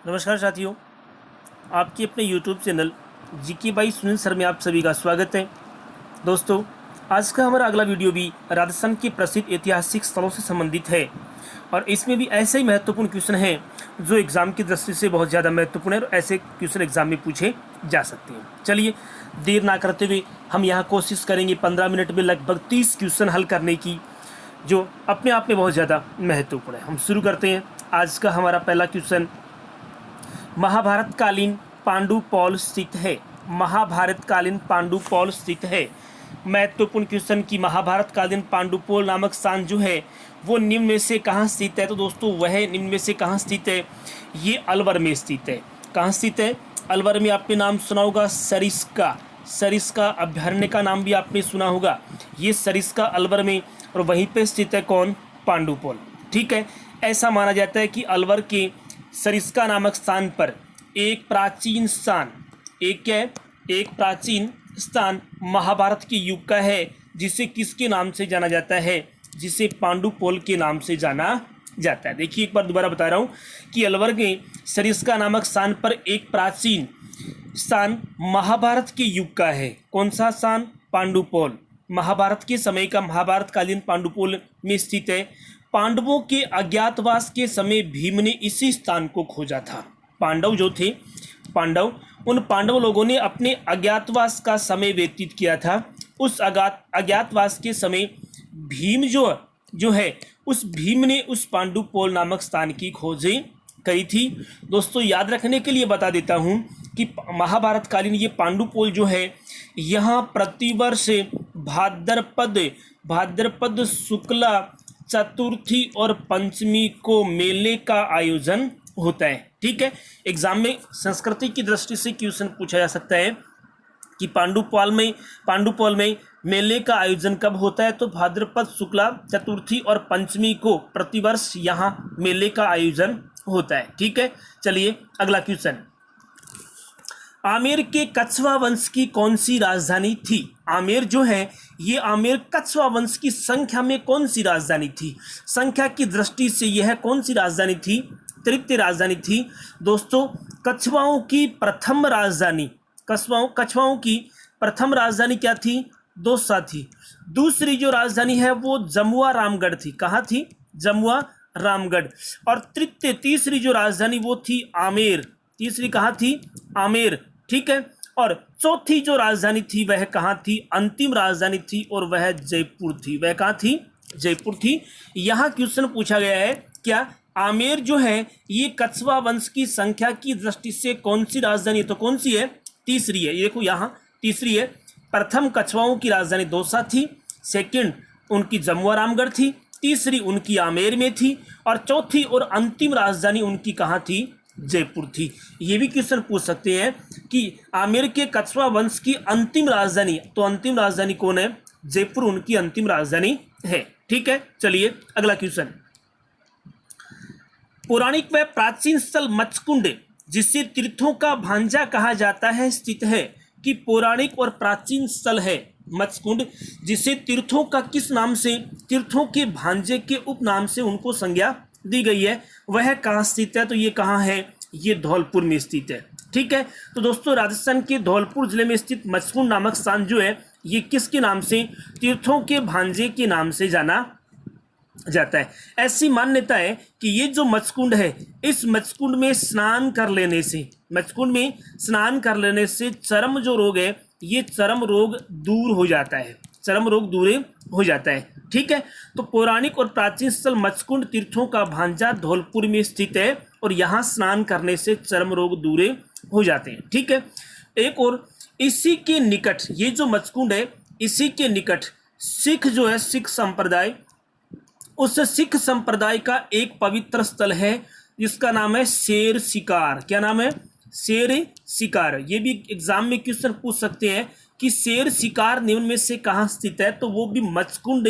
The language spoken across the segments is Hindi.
नमस्कार साथियों, आपके अपने YouTube channel GK by Sunil sir में आप सभी का स्वागत है। दोस्तों, आज का हमारा अगला वीडियो भी राजस्थान के प्रसिद्ध ऐतिहासिक स्थलों से संबंधित है और इसमें भी ऐसे ही महत्वपूर्ण क्वेश्चन हैं जो एग्ज़ाम की दृष्टि से बहुत ज़्यादा महत्वपूर्ण है और ऐसे क्वेश्चन एग्ज़ाम में पूछे जा सकते हैं। चलिए देर ना करते हुए हम यहाँ कोशिश करेंगे 15 मिनट में लगभग 30 क्वेश्चन हल करने की, जो अपने आप में बहुत ज़्यादा महत्वपूर्ण है। हम शुरू करते हैं। आज का हमारा पहला क्वेश्चन महाभारत कालीन पांडुपौल स्थित है। महाभारत कालीन पांडुपौल स्थित है। महत्वपूर्ण क्वेश्चन की महाभारत कालीन पांडुपौल नामक स्थान जो है वो निम्न में से कहाँ स्थित है? तो दोस्तों वह निम्न में से कहाँ स्थित है? ये अलवर में स्थित है। कहाँ स्थित है? अलवर में। आपने नाम सुना होगा सरिस्का, सरिस्का अभ्यारण्य का नाम भी आपने सुना होगा। ये सरिस्का अलवर में, और वहीं पे स्थित है कौन? पांडुपौल। ठीक है। ऐसा माना जाता है कि अलवर के सरिस्का नामक स्थान पर एक प्राचीन स्थान, एक प्राचीन स्थान महाभारत के युग का है, जिसे किसके नाम से जाना जाता है? जिसे पांडुपौल के नाम से जाना जाता है। देखिए एक बार दोबारा बता रहा हूँ कि अलवर के सरिस्का नामक स्थान पर एक प्राचीन स्थान महाभारत के युग का है। कौन सा स्थान? पांडुपौल। महाभारत के समय का महाभारत कालीन पांडुपौल में स्थित है। पांडवों के अज्ञातवास के समय भीम ने इसी स्थान को खोजा था। पांडव जो थे, उन पांडव लोगों ने अपने अज्ञातवास का समय व्यतीत किया था। उस अज्ञातवास के समय भीम जो है उस भीम ने उस पांडुपौल नामक स्थान की खोजें करी थी। दोस्तों याद रखने के लिए बता देता हूँ कि महाभारत कालीन ये पांडुपौल जो है, यहाँ प्रतिवर्ष भाद्रपद शुक्ला चतुर्थी और पंचमी को मेले का आयोजन होता है। ठीक है। एग्जाम में संस्कृति की दृष्टि से क्वेश्चन पूछा जा सकता है कि पांडुपौल में मेले का आयोजन कब होता है? तो भाद्रपद शुक्ला चतुर्थी और पंचमी को प्रतिवर्ष यहाँ मेले का आयोजन होता है। ठीक है। चलिए अगला क्वेश्चन। आमेर के कछवा वंश की कौन सी राजधानी थी? आमेर जो है ये आमेर कछवा वंश की संख्या में कौन सी राजधानी थी? संख्या की दृष्टि से यह कौन सी राजधानी थी? तृतीय राजधानी थी। दोस्तों कछवाओं की प्रथम राजधानी, कछवाओं की प्रथम राजधानी क्या थी? दौसा थी। दूसरी जो राजधानी है वो जमुआ रामगढ़ थी। कहाँ थी? जमुआ रामगढ़। और तीसरी जो राजधानी वो थी आमेर। तीसरी कहाँ थी? आमेर। ठीक है। और चौथी जो राजधानी थी वह कहाँ थी? अंतिम राजधानी थी और वह जयपुर थी। वह कहाँ थी? जयपुर थी। यहाँ क्वेश्चन पूछा गया है क्या आमेर जो है ये कछवा वंश की संख्या की दृष्टि से कौन सी राजधानी है? तो कौन सी है? तीसरी है। ये देखो यहाँ तीसरी है। प्रथम कछवाओं की राजधानी दौसा थी, सेकंड उनकी जमुआ रामगढ़ थी, तीसरी उनकी आमेर में थी, और चौथी और अंतिम राजधानी उनकी कहाँ थी? जयपुर थी। ये भी क्वेश्चन पूछ सकते हैं कि आमेर के कछवा वंश की अंतिम राजधानी, तो अंतिम राजधानी कौन है? जयपुर उनकी अंतिम राजधानी है। ठीक है। चलिए अगला क्वेश्चन। पौराणिक व प्राचीन स्थल मचकुंड, जिसे तीर्थों का भांजा कहा जाता है, स्थित है। कि पौराणिक और प्राचीन स्थल है मचकुंड, जिसे तीर्थों का किस नाम से? तीर्थों के भांजे के उपनाम से उनको संज्ञा दी गई है। वह कहाँ स्थित है? तो ये कहाँ है? ये धौलपुर में स्थित है। ठीक है। तो दोस्तों राजस्थान के धौलपुर जिले में स्थित मचकुंड नामक स्थान जो है ये किसके नाम से? तीर्थों के भांजे के नाम से जाना जाता है। ऐसी मान्यता है कि ये जो मचकुंड है, इस मचकुंड में स्नान कर लेने से चर्म जो रोग है ये चर्म रोग दूर हो जाता है। चर्म रोग दूर हो जाता है। ठीक है। तो पौराणिक और प्राचीन स्थल मचकुंड तीर्थों का भांजा धौलपुर में स्थित है और यहाँ स्नान करने से चर्म रोग दूर हो जाते हैं। ठीक है। एक और इसी के निकट, ये जो मचकुंड है इसी के निकट सिख जो है, सिख संप्रदाय, उस सिख संप्रदाय का एक पवित्र स्थल है जिसका नाम है शेर शिकार। क्या नाम है? शेर शिकार। ये भी एग्जाम में क्वेश्चन पूछ सकते हैं कि शेर शिकार निम्न में से कहाँ स्थित है? तो वो भी मचकुंड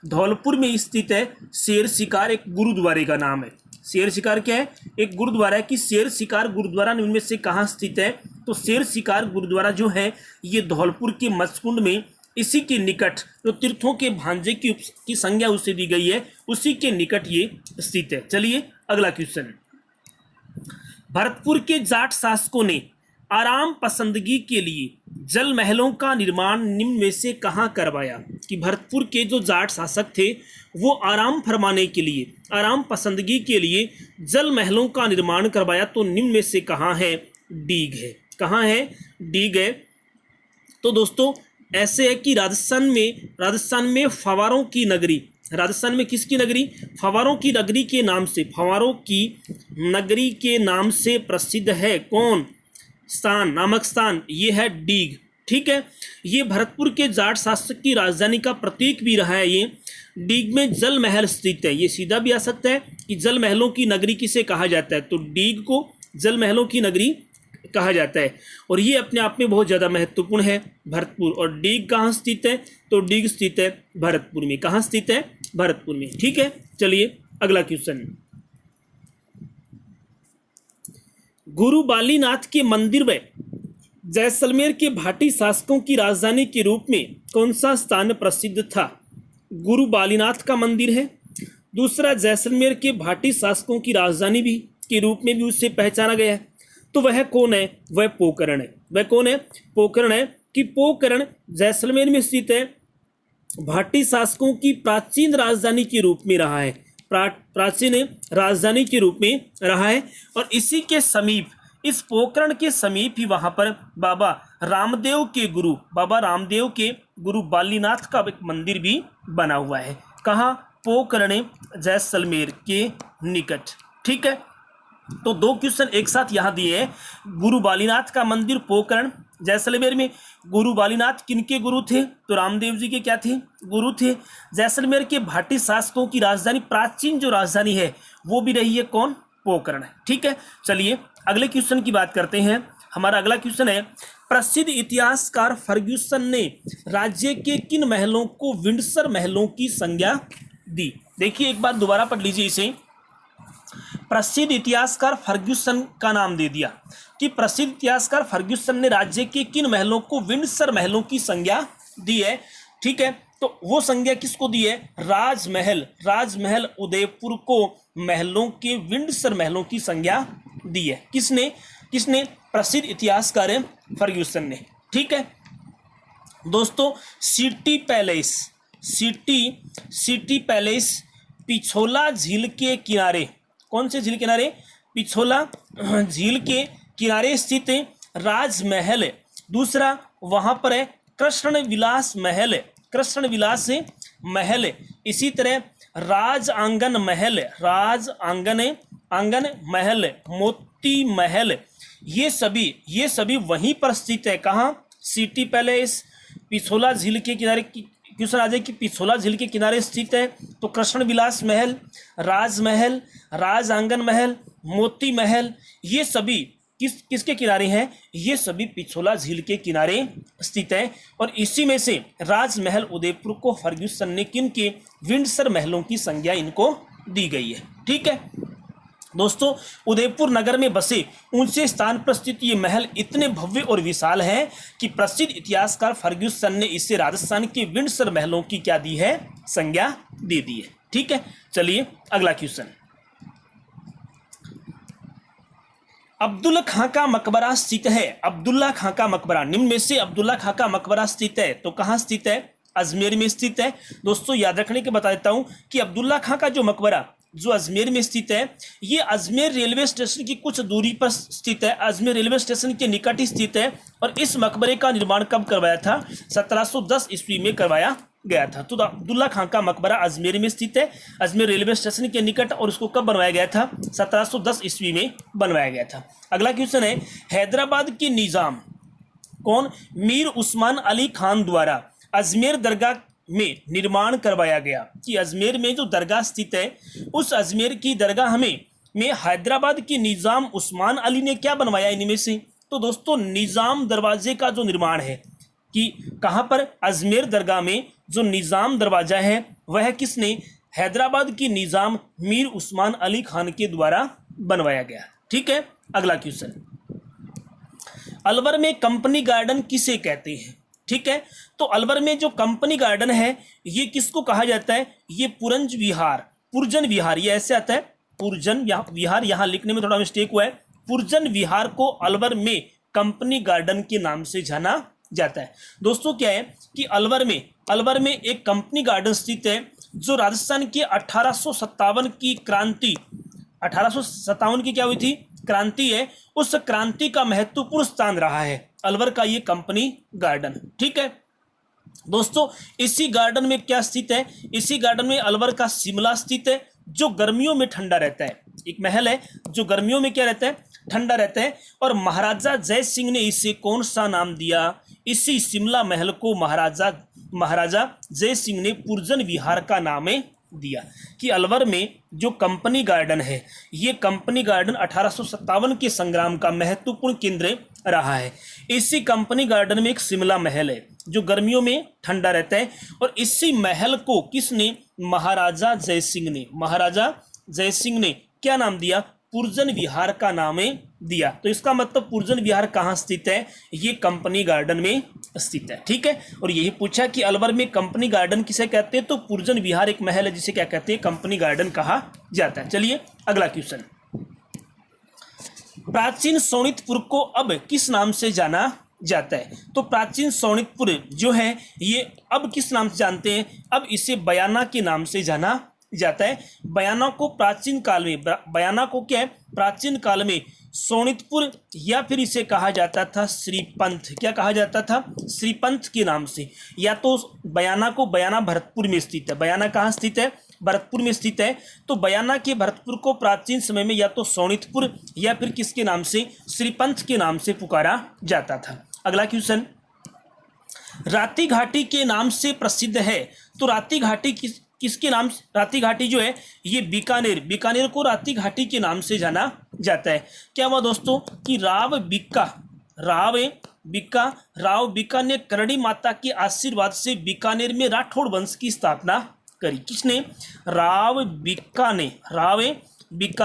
धौलपुर में स्थित है। शेर शिकार एक गुरुद्वारे का नाम है। शेर शिकार क्या है? एक गुरुद्वारा है। कि शेर शिकार गुरुद्वारा निम्न में से कहाँ स्थित है? तो शेर शिकार गुरुद्वारा जो है ये धौलपुर के मचकुंड में, इसी के निकट, जो तीर्थों के भांजे की संज्ञा उसे दी गई है, उसी के निकट ये स्थित है। चलिए अगला क्वेश्चन। भरतपुर के जाट शासकों ने आराम पसंदगी के लिए जल महलों का निर्माण निम्न में से कहाँ करवाया? कि भरतपुर के जो जाट शासक थे वो आराम फरमाने के लिए, आराम पसंदगी के लिए जल महलों का निर्माण करवाया, तो निम्न में से कहाँ है? डीग है। कहाँ है? डीग है। तो दोस्तों ऐसे है कि राजस्थान में फवारों की नगरी, राजस्थान में किसकी नगरी? फवारों की नगरी के नाम से, फवारों की नगरी के नाम से प्रसिद्ध है कौन? स्थान, नामक स्थान, ये है डीग। ठीक है, ये भरतपुर के जाट शासक की राजधानी का प्रतीक भी रहा है। ये डीग में जल महल स्थित है। ये सीधा भी आ सकता है कि जल महलों की नगरी किसे कहा जाता है, तो डीग को जल महलों की नगरी कहा जाता है। और ये अपने आप में बहुत ज़्यादा महत्वपूर्ण है भरतपुर। और डीग कहाँ स्थित है? तो डीग स्थित है भरतपुर में। कहाँ स्थित है? भरतपुर में। ठीक है, चलिए अगला क्वेश्चन। गुरु बालीनाथ के मंदिर व जैसलमेर के भाटी शासकों की राजधानी के रूप में कौन सा स्थान प्रसिद्ध था? गुरु बालीनाथ का मंदिर है। दूसरा, जैसलमेर के भाटी शासकों की राजधानी भी के रूप में भी उससे पहचाना गया है। तो वह कौन है? वह पोकरण है। वह कौन है? पोकरण है। कि पोकरण जैसलमेर में स्थित है, भाटी शासकों की प्राचीन राजधानी के रूप में रहा है, प्राचीन राजधानी के रूप में रहा है। और इसी के समीप, इस पोकरण के समीप ही वहां पर बाबा रामदेव के गुरु बालीनाथ का एक मंदिर भी बना हुआ है। कहाँ? पोकरण, जैसलमेर के निकट। ठीक है, तो दो क्वेश्चन एक साथ यहाँ दिए हैं। गुरु बालीनाथ का मंदिर पोकरण जैसलमेर में। गुरु बालीनाथ किनके गुरु थे? तो रामदेव जी के क्या थे? गुरु थे। जैसलमेर के भाटी शासकों की राजधानी, प्राचीन जो राजधानी है वो भी रही है कौन? पोकरण। ठीक है, चलिए अगले क्वेश्चन की बात करते हैं। हमारा अगला क्वेश्चन है, प्रसिद्ध इतिहासकार फर्ग्यूसन ने राज्य के किन महलों को विंडसर महलों की संज्ञा दी? देखिए एक बार दोबारा पढ़ लीजिए इसे। प्रसिद्ध इतिहासकार फर्ग्यूसन का नाम दे दिया कि प्रसिद्ध इतिहासकार फर्ग्यूसन ने राज्य के किन महलों को विंडसर महलों की संज्ञा दी है। ठीक है, तो वो संज्ञा किसको दी है? राजमहल उदयपुर को महलों के विंडसर महलों की संज्ञा दी है। किसने? प्रसिद्ध इतिहासकार फर्ग्यूसन ने। ठीक है दोस्तों, सिटी पैलेस पिछोला झील के किनारे, कौन से झील किनारे? पिछोला झील के किनारे स्थित राजमहल। दूसरा वहां पर है कृष्ण विलास महल। इसी तरह राज आंगन महल, मोती महल, ये सभी वहीं पर स्थित है। कहाँ? सिटी पैलेस पिछोला झील के किनारे। क्वेश्चन आ जाए कि पिछोला झील के किनारे स्थित है, तो कृष्ण विलास महल, राजमहल, राज आंगन महल, मोती महल, ये सभी किसके किनारे हैं? ये सभी पिछोला झील के किनारे स्थित है। और इसी में से राजमहल उदयपुर को फर्ग्यूसन ने किन के विंडसर महलों की संज्ञा इनको दी गई है। ठीक है दोस्तों, उदयपुर नगर में बसे ऊंचे स्थान पर स्थित ये महल इतने भव्य और विशाल हैं कि प्रसिद्ध इतिहासकार फर्ग्यूसन ने इसे राजस्थान के विंडसर महलों की क्या दी है? संज्ञा दे दी है। ठीक है, चलिए अगला क्वेश्चन। अब्दुल्ला खां का मकबरा स्थित है। अब्दुल्ला खां का मकबरा, निम्न में से अब्दुल्ला खां का मकबरा स्थित है, तो कहाँ स्थित है? अजमेर में स्थित है। दोस्तों याद रखने के बता देता हूं कि अब्दुल्ला खां का जो मकबरा जो अजमेर में स्थित है, ये अजमेर रेलवे स्टेशन की कुछ दूरी पर स्थित है, अजमेर रेलवे स्टेशन के निकट ही स्थित है। और इस मकबरे का निर्माण कब करवाया था? 1710 ईस्वी में करवाया गया था। तो अब्दुल्ला खां का मकबरा अजमेर में स्थित है, अजमेर रेलवे स्टेशन के निकट, और उसको कब बनवाया गया था? 1710 ईस्वी में बनवाया गया था। अगला क्वेश्चन है, हैदराबाद के निजाम कौन? मीर उस्मान अली खान द्वारा अजमेर दरगाह में निर्माण करवाया गया। कि अजमेर में जो दरगाह स्थित है, उस अजमेर की दरगाह में हैदराबाद के निजाम उस्मान अली ने क्या बनवाया इनमें से? तो दोस्तों निजाम दरवाजे का जो निर्माण है, कि कहाँ पर? अजमेर दरगाह में जो निजाम दरवाजा है वह किसने? हैदराबाद की निजाम मीर उस्मान अली खान के द्वारा बनवाया गया। ठीक है, अगला क्वेश्चन, अलवर में कंपनी गार्डन किसे कहते हैं? ठीक है, तो अलवर में जो कंपनी गार्डन है ये किसको कहा जाता है? ये पुरजन विहार, ये ऐसे आता है पुरजन विहार, यहाँ लिखने में थोड़ा मिस्टेक हुआ है, पुरजन विहार को अलवर में कंपनी गार्डन के नाम से जाना जाता है। दोस्तों क्या है कि अलवर में एक कंपनी गार्डन स्थित है जो राजस्थान के 1857 की क्रांति 1857 की क्या हुई थी क्रांति है, उस क्रांति का महत्वपूर्ण स्थान रहा है अलवर का ये कंपनी गार्डन। ठीक है दोस्तों, इसी गार्डन में क्या स्थित है, इसी गार्डन में अलवर का शिमला स्थित है जो गर्मियों में ठंडा रहता है। एक महल है जो गर्मियों में क्या रहता है, ठंडा रहता है। और महाराजा जय सिंह ने इसे कौन सा नाम दिया, इसी शिमला महल को महाराजा जय सिंह ने पुरजन विहार का नाम दिया। कि अलवर में जो कंपनी गार्डन है, ये कंपनी गार्डन 1857 के संग्राम का महत्वपूर्ण केंद्र रहा है। इसी कंपनी गार्डन में एक शिमला महल है जो गर्मियों में ठंडा रहता है, और इसी महल को किसने, महाराजा जय सिंह ने क्या नाम दिया, पुरजन विहार का नाम दिया। तो इसका मतलब पुरजन विहार कहाँ स्थित है, ये कंपनी गार्डन में स्थित है। ठीक है, और यही पूछा कि अलवर में कंपनी गार्डन किसे कहते हैं, तो पुरजन विहार एक महल है जिसे क्या कहते हैं, कंपनी गार्डन कहा जाता है। चलिए अगला क्वेश्चन, प्राचीन सोनितपुर को अब किस नाम से जाना जाता है। तो प्राचीन सोनितपुर जो है ये अब किस नाम से जानते हैं, अब इसे बयाना के नाम से जाना जाता है। बयाना को प्राचीन काल में, बयाना को क्या है, प्राचीन काल में सोनितपुर या फिर इसे कहा जाता था श्रीपंथ। क्या कहा जाता था, श्रीपंथ के नाम से। या तो बयाना को, बयाना भरतपुर में स्थित है, बयाना कहाँ स्थित है, भरतपुर में स्थित है। तो बयाना के भरतपुर को प्राचीन समय में या तो सोनितपुर या फिर किसके नाम से, श्रीपंथ के नाम से पुकारा जाता था। अगला क्वेश्चन, राती घाटी के नाम से प्रसिद्ध है। तो राती घाटी किसके नाम, राती घाटी जो है ये बीकानेर को राती घाटी के नाम से जाना जाता है। क्या हुआ दोस्तों कि राव बिक्का ने करणी माता के आशीर्वाद से बीकानेर में राठौड़ वंश की स्थापना करी। किसने, राव बिक्का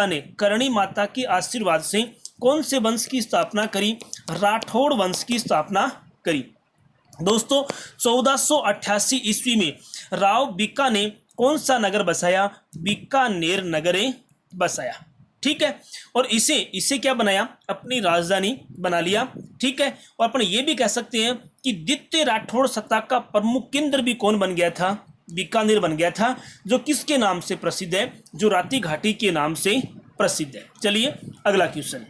ने करणी माता के आशीर्वाद से कौन से वंश की स्थापना करी, राठौड़ वंश की स्थापना करी। दोस्तों 1488 ईस्वी में राव बिक्का ने कौन सा नगर बसाया, बीकानेर नगर बसाया। ठीक है, और इसे क्या बनाया, अपनी राजधानी बना लिया। ठीक है, और अपन ये भी कह सकते हैं कि द्वितीय राठौड़ सत्ता का प्रमुख केंद्र भी कौन बन गया था, बीकानेर बन गया था, जो किसके नाम से प्रसिद्ध है, जो राती घाटी के नाम से प्रसिद्ध है। चलिए अगला क्वेश्चन,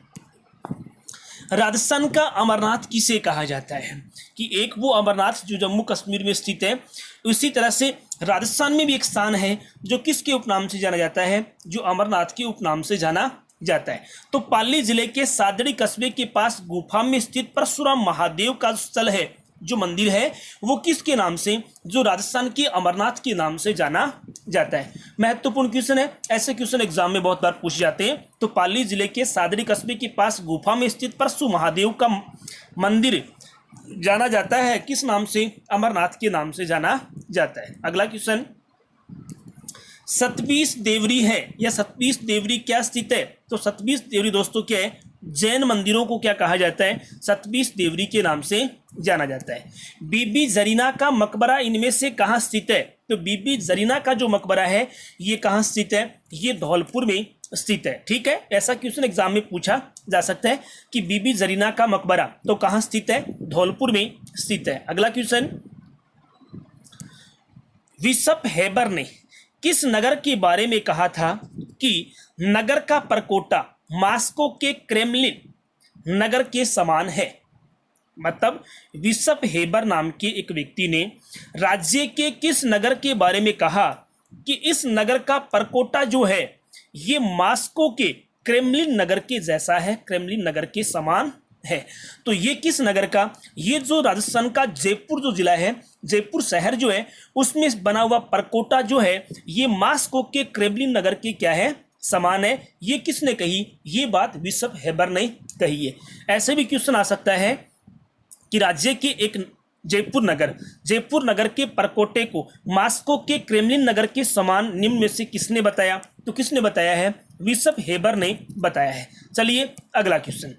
राजस्थान का अमरनाथ किसे कहा जाता है। कि एक वो अमरनाथ जो जम्मू कश्मीर में स्थित है, उसी तरह से राजस्थान में भी एक स्थान है जो किसके उपनाम से जाना जाता है, जो अमरनाथ के उपनाम से जाना जाता है। तो पाली जिले के सादड़ी कस्बे के पास गुफा में स्थित परशुराम महादेव का स्थल है, जो मंदिर है वो किसके नाम से, जो राजस्थान के अमरनाथ के नाम से जाना जाता है। महत्वपूर्ण क्वेश्चन है, ऐसे क्वेश्चन एग्जाम में बहुत बार पूछे जाते हैं। तो पाली जिले के सादड़ी कस्बे के पास गुफा में स्थित परशु महादेव का मंदिर जाना जाता है किस नाम से, अमरनाथ के नाम से जाना जाता है। अगला क्वेश्चन, सतबीस देवरी है या सतबीस देवरी क्या स्थित है। तो सतबीस देवरी दोस्तों क्या है, जैन मंदिरों को क्या कहा जाता है, सतबीस देवरी के नाम से जाना जाता है। बीबी जरीना का मकबरा इनमें से कहाँ स्थित है। तो बीबी जरीना का जो मकबरा है ये कहाँ स्थित है, ये धौलपुर में स्थित है। ठीक है, ऐसा क्वेश्चन एग्जाम में पूछा जा सकता है कि बीबी जरीना का मकबरा तो कहाँ स्थित है, धौलपुर में स्थित है। अगला क्वेश्चन, बिशप हेबर ने किस नगर के बारे में कहा था कि नगर का परकोटा मॉस्को के क्रेमलिन नगर के समान है। मतलब बिशप हेबर नाम के एक व्यक्ति ने राज्य के किस नगर के बारे में कहा कि इस नगर का परकोटा जो है ये मॉस्को के क्रेमलिन नगर के जैसा है, क्रेमलिन नगर के समान है। तो ये किस नगर का, ये जो राजस्थान का जयपुर जो जिला है, जयपुर शहर जो है उसमें बना हुआ परकोटा जो है ये मॉस्को के क्रेमलिन नगर के क्या है, समान है। ये किसने कही, ये बात बिशप हेबर ने कही है। ऐसे भी क्वेश्चन आ सकता है कि राज्य के एक जयपुर नगर के परकोटे को मॉस्को के क्रेमलिन नगर के समान निम्न में से किसने बताया। तो किसने बताया है, बिशप हेबर ने बताया है। चलिए अगला क्वेश्चन,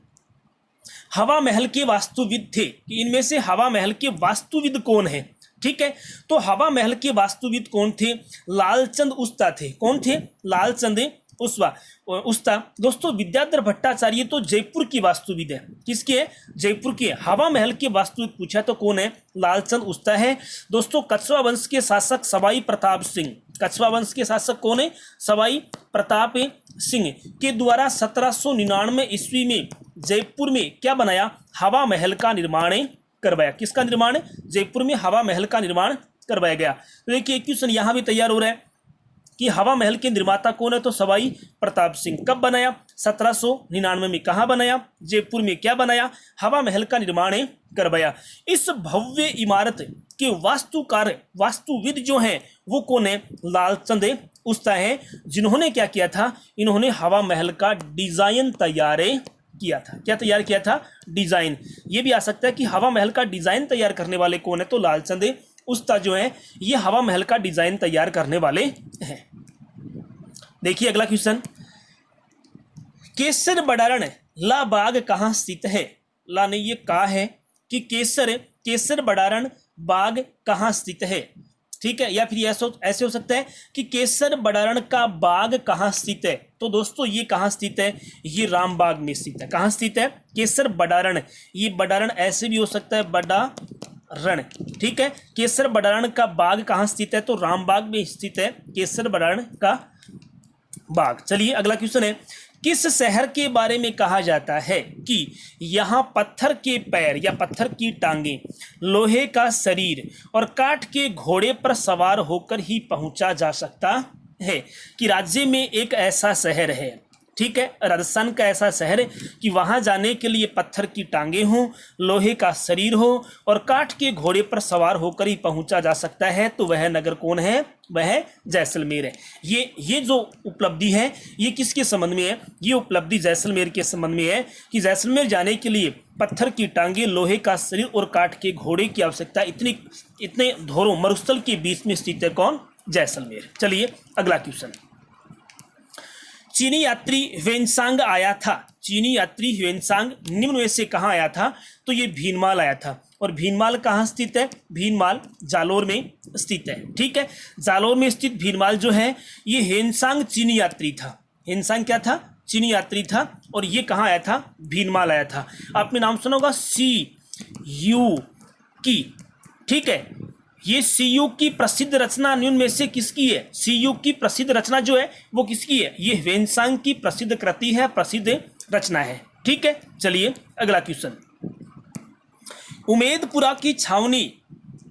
हवा महल के वास्तुविद थे कि इनमें से हवा महल के वास्तुविद कौन है। ठीक है, तो हवा महल के वास्तुविद कौन थे, लालचंद उस्ता थे। कौन थे, लालचंद उस्वा उस्ता। दोस्तों विद्याधर भट्टाचार्य तो जयपुर की वास्तुविद है। किसके? जयपुर के। हवा महल के वास्तुविद पूछा तो कौन है? लालचंद उस्ता है। दोस्तों कछवा वंश के शासक सवाई प्रताप सिंह, कछवा वंश के शासक कौन है? सवाई प्रताप सिंह के द्वारा 1799 ईस्वी में जयपुर में क्या बनाया? हवा महल का निर्माण करवाया। किसका निर्माण? जयपुर में हवा महल का निर्माण करवाया गया। तो देखिए क्वेश्चन यहाँ भी तैयार हो रहा है कि हवा महल के निर्माता कौन है? तो सवाई प्रताप सिंह। कब बनाया? 1799 में। कहाँ बनाया? जयपुर में। क्या बनाया? हवा महल का निर्माण करवाया। इस भव्य इमारत के वास्तुकार, वास्तुविद जो हैं वो कौन है? लालचंद उस्ता है, जिन्होंने क्या किया था? इन्होंने हवा महल का डिजाइन तैयार किया था। क्या तैयार किया था? डिजाइन। ये भी आ सकता है कि हवा महल का डिजाइन तैयार करने वाले कौन है? तो लालचंद उस्ता जो है ये हवा महल का डिजाइन तैयार करने वाले हैं। देखिए अगला क्वेश्चन, केसर बडारण ला बाग कहाँ स्थित है? ला ने ये कहा है कि केसर बडारण बाग कहाँ स्थित है। ठीक है, या फिर ऐसे हो सकता है कि केसर बडारण का बाग कहाँ स्थित है। तो दोस्तों ये कहाँ स्थित है? ये रामबाग में स्थित है। कहाँ स्थित है? केसर बडारण। ये बडारण ऐसे भी हो सकता है, बडारण। ठीक है, केसर बडारण का बाग कहाँ स्थित है? तो रामबाग में स्थित है केसर बडारण का बाग। चलिए अगला क्वेश्चन है, किस शहर के बारे में कहा जाता है कि यहाँ पत्थर के पैर या पत्थर की टांगे, लोहे का शरीर और काठ के घोड़े पर सवार होकर ही पहुंचा जा सकता है? कि राज्य में एक ऐसा शहर है, ठीक है, राजस्थान का ऐसा शहर है कि वहां जाने के लिए पत्थर की टांगे हों, लोहे का शरीर हो और काठ के घोड़े पर सवार होकर ही पहुंचा जा सकता है। तो वह नगर कौन है? वह जैसलमेर है। ये जो उपलब्धि है ये किसके संबंध में है? ये उपलब्धि जैसलमेर के संबंध में है कि जैसलमेर जाने के लिए पत्थर की टांगे, लोहे का शरीर और काठ के घोड़े की आवश्यकता। इतने धोरों मरुस्थल के बीच में स्थित है कौन? जैसलमेर। चलिए अगला क्वेश्चन, चीनी यात्री ह्वेनसांग आया था। चीनी यात्री ह्वेनसांग निम्न में से कहाँ आया था? तो ये भीनमाल आया था। और भीनमाल कहाँ स्थित है? भीनमाल जालोर में स्थित है। ठीक है, जालोर में स्थित भीनमाल जो है ये ह्वेनसांग चीनी यात्री था। ह्वेनसांग क्या था? चीनी यात्री था। और ये कहाँ आया था? भीनमाल आया था। आपने नाम सुना होगा CU की। ठीक है, ये CU की प्रसिद्ध रचना निम्न में से किसकी है? CU की प्रसिद्ध रचना जो है वो किसकी है? ये ह्वेनसांग की प्रसिद्ध कृति है, प्रसिद्ध रचना है। ठीक है, चलिए अगला क्वेश्चन, उमेदपुरा की छावनी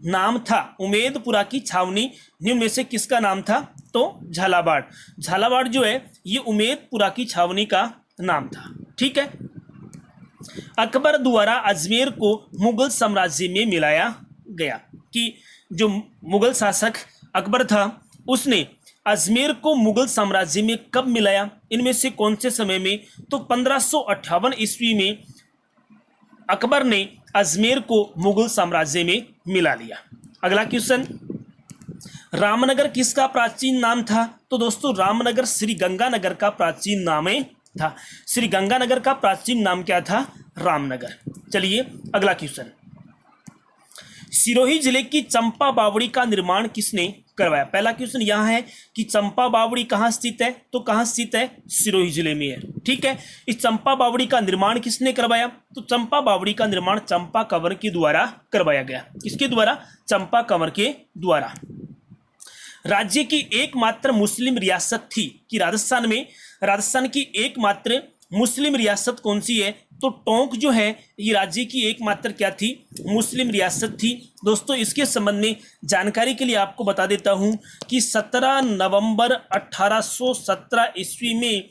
नाम था। उमेदपुरा की छावनी निम्न में से किसका नाम था? तो झालावाड़। झालावाड़ जो है ये उमेदपुरा की छावनी का नाम था। ठीक है, अकबर द्वारा अजमेर को मुगल साम्राज्य में मिलाया गया। कि जो मुगल शासक अकबर था उसने अजमेर को मुगल साम्राज्य में कब मिलाया? इनमें से कौन से समय में? तो 1558 ईस्वी में अकबर ने अजमेर को मुगल साम्राज्य में मिला लिया। अगला क्वेश्चन, रामनगर किसका प्राचीन नाम था? तो दोस्तों रामनगर श्री गंगानगर का प्राचीन नाम था। श्री गंगानगर का प्राचीन नाम क्या था? रामनगर। चलिए अगला क्वेश्चन, सिरोही जिले की चंपा बावड़ी का निर्माण किसने करवाया? पहला क्वेश्चन यहां है कि चंपा बावड़ी कहां स्थित है? तो कहां स्थित है? सिरोही जिले में है। ठीक है, इस चंपा बावड़ी का निर्माण किसने करवाया? तो चंपा बावड़ी का निर्माण चंपा कंवर के द्वारा करवाया गया। किसके द्वारा? चंपा कंवर के द्वारा। राज्य की एकमात्र मुस्लिम रियासत थी कि राजस्थान की एकमात्र मुस्लिम रियासत कौन सी है? तो टोंक जो है ये राज्य की एकमात्र क्या थी? मुस्लिम रियासत थी। दोस्तों इसके संबंध में जानकारी के लिए आपको बता देता हूं कि 17 नवंबर 1817 ईस्वी में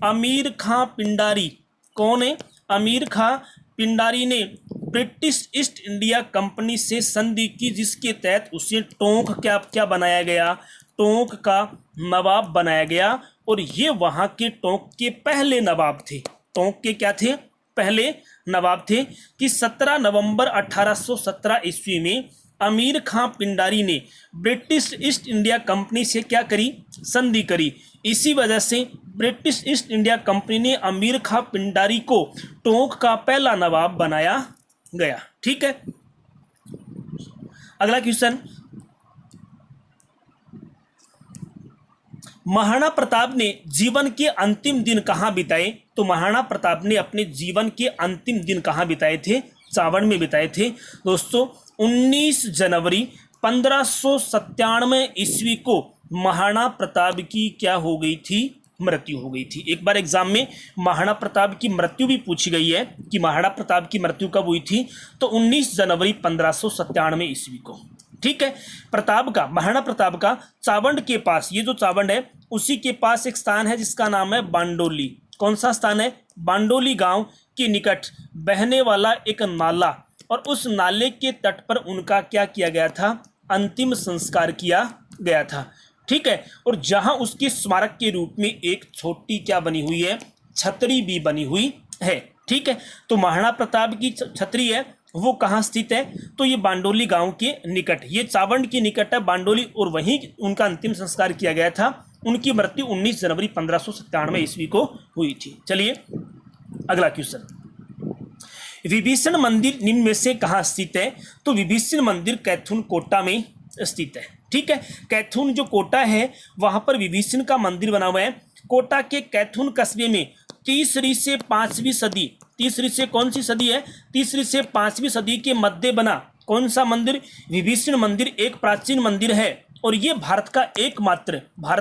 अमीर खां पिंडारी, कौन है? अमीर खां पिंडारी ने ब्रिटिश ईस्ट इंडिया कंपनी से संधि की, जिसके तहत उसे टोंक क्या बनाया गया? टोंक का नवाब बनाया गया। और ये वहां के टोंक के पहले नवाब थे। टोंक के क्या थे? पहले नवाब थे। कि 17 नवंबर 1817 ईस्वी में अमीर खां पिंडारी ने ब्रिटिश ईस्ट इंडिया कंपनी से क्या करी? संधि करी। इसी वजह से ब्रिटिश ईस्ट इंडिया कंपनी ने अमीर खां पिंडारी को टोंक का पहला नवाब बनाया गया। ठीक है, अगला क्वेश्चन, महाराणा प्रताप ने जीवन के अंतिम दिन कहाँ बिताए? तो महाराणा प्रताप ने अपने जीवन के अंतिम दिन कहाँ बिताए थे? चावड़ में बिताए थे। दोस्तों 19 जनवरी 1597 ईस्वी को महाराणा प्रताप की क्या हो गई थी? मृत्यु हो गई थी। एक बार एग्जाम में महाराणा प्रताप की मृत्यु भी पूछी गई है कि महाराणा प्रताप की मृत्यु कब हुई थी? तो 19 जनवरी 1597 ईस्वी को। ठीक है। महाराणा प्रताप का चावंड के पास, ये जो चावंड है उसी के पास एक स्थान है जिसका नाम है बांडोली। कौन सा स्थान है? बांडोली गांव के निकट बहने वाला एक नाला, और उस नाले के तट पर उनका क्या किया गया था? अंतिम संस्कार किया गया था। ठीक है। और जहां उसके स्मारक के रूप में एक छोटी क्या बनी हुई है? छतरी भी बनी हुई है। ठीक है। तो महाराणा प्रताप की छतरी है वो कहाँ स्थित है? तो ये बांडोली गांव के निकट, ये चावंड के निकट है बांडोली, और वहीं उनका अंतिम संस्कार किया गया था। उनकी मृत्यु 19 जनवरी 1597 ईस्वी को हुई थी। चलिए अगला क्वेश्चन, विभीषण मंदिर निम्न में से कहाँ स्थित है? तो विभीषण मंदिर कैथून कोटा में स्थित है। ठीक है। कैथून जो कोटा है वहां पर विभीषण का मंदिर बना हुआ है। कोटा के कैथून कस्बे में तीसरी से पांचवी सदी, तीसरी से कौन सी सदी है? तीसरी से पांचवी सदी के मध्य बना कौन सा मंदिर? विभीषण मंदिर एक प्राचीन मंदिर है, और ये भारत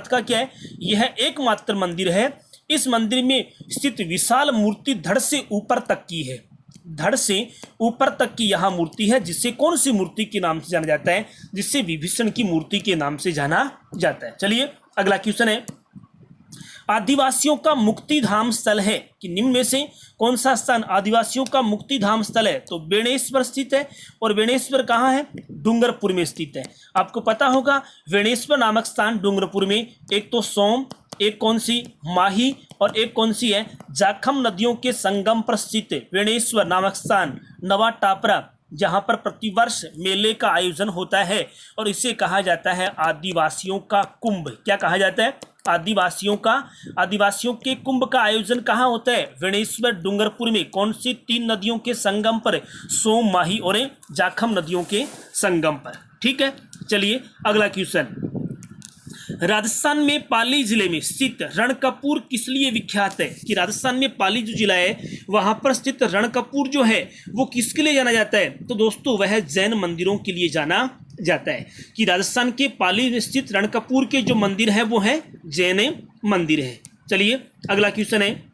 का क्या है? यह एकमात्र मंदिर है। इस मंदिर में स्थित विशाल मूर्ति धड़ से ऊपर तक की है, धड़ से ऊपर तक की यह मूर्ति है, जिसे कौन सी मूर्ति के नाम से जाना जाता है? जिसे विभीषण की मूर्ति के नाम से जाना जाता है। चलिए अगला क्वेश्चन है, आदिवासियों का मुक्ति धाम स्थल है कि निम्न में से कौन सा स्थान आदिवासियों का मुक्ति धाम स्थल है? तो बेणेश्वर स्थित है, और बेणेश्वर कहाँ है? डूंगरपुर में स्थित है। आपको पता होगा बेणेश्वर नामक स्थान डूंगरपुर में एक तो सोम, एक कौन सी? माही, और एक कौन सी है? जाखम नदियों के संगम पर स्थित बेणेश्वर नामक स्थान नवा टापरा, जहां पर प्रतिवर्ष मेले का आयोजन होता है, और इसे कहा जाता है आदिवासियों का कुंभ। क्या कहा जाता है? आदिवासियों के कुंभ का आयोजन कहाँ होता है? बेणेश्वर डूंगरपुर में। कौन सी 3 नदियों के संगम पर? सोम, माही और जाखम नदियों के संगम पर। ठीक है। चलिए अगला क्वेश्चन, राजस्थान में पाली जिले में स्थित रणकपुर किस लिए विख्यात है? कि राजस्थान में पाली जो जिला है वहां पर स्थित रणकपुर जो है वो किसके लिए जाना जाता है? तो दोस्तों वह जैन मंदिरों के लिए जाना जाता है। कि राजस्थान के पाली में स्थित रणकपुर के जो मंदिर है वो है जैन मंदिर है। चलिए अगला क्वेश्चन है,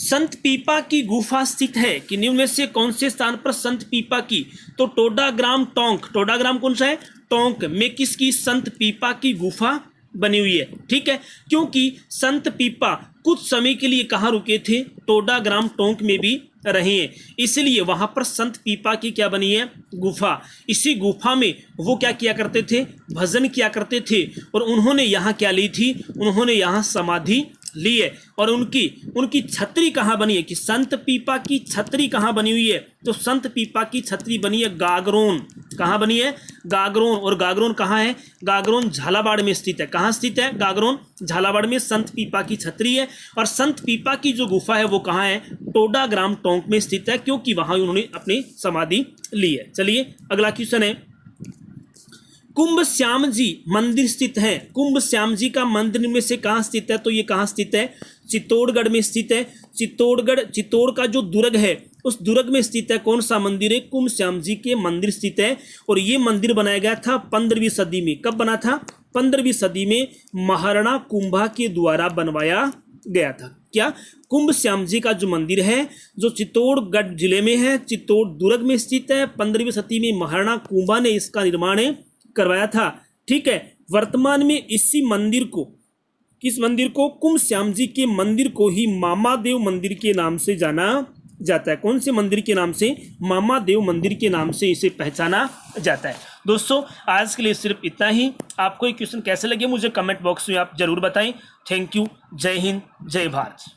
संत पीपा की गुफा स्थित है कि निम्न में से कौन से स्थान पर संत पीपा की? तो टोडाग्राम टोंक, टोडाग्राम कौन सा है? टोंक में किसकी? संत पीपा की गुफा बनी हुई है। ठीक है। क्योंकि संत पीपा कुछ समय के लिए कहाँ रुके थे? टोडाग्राम टोंक में भी रहे हैं, इसलिए वहां पर संत पीपा की क्या बनी है? गुफा। इसी गुफा में वो क्या किया करते थे? भजन किया करते थे, और उन्होंने यहाँ क्या ली थी? उन्होंने यहाँ समाधि ली है। और उनकी छतरी कहाँ बनी है? कि संत पीपा की छतरी कहाँ बनी हुई है? तो संत पीपा की छतरी बनी है गागरोन। कहाँ बनी है? गागरोन। और गागरोन कहाँ है? गागरोन झालावाड़ में स्थित है। कहाँ स्थित है? गागरोन झालावाड़ में संत पीपा की छतरी है। और संत पीपा की जो गुफा है वो कहाँ है? टोडाग्राम टोंक में स्थित है, क्योंकि वहां उन्होंने अपनी समाधि ली है। चलिए अगला क्वेश्चन है, कुंभ श्याम जी मंदिर स्थित है। कुंभ श्याम जी का मंदिर में से कहाँ स्थित है? तो ये कहाँ स्थित है? चित्तौड़गढ़ में स्थित है। चित्तौड़ का जो दुर्ग है उस दुर्ग में स्थित है। कौन सा मंदिर है? कुंभ श्याम जी के मंदिर स्थित है। और ये मंदिर बनाया गया था 15वीं सदी में। कब बना था? 15वीं सदी में महाराणा कुंभा के द्वारा बनवाया गया था। क्या? कुंभ श्याम जी का जो मंदिर है जो चित्तौड़गढ़ जिले में है, चित्तौड़ दुर्ग में स्थित है। 15वीं सदी में महाराणा कुंभा ने इसका निर्माण करवाया था। ठीक है। वर्तमान में इसी मंदिर को, किस मंदिर को? कुंभ श्याम जी के मंदिर को ही मामादेव मंदिर के नाम से जाना जाता है। कौन से मंदिर के नाम से? मामादेव मंदिर के नाम से इसे पहचाना जाता है। दोस्तों आज के लिए सिर्फ इतना ही। आपको ये क्वेश्चन कैसे लगे मुझे कमेंट बॉक्स में आप जरूर बताएं। Thank you. जय हिंद, जय भारत।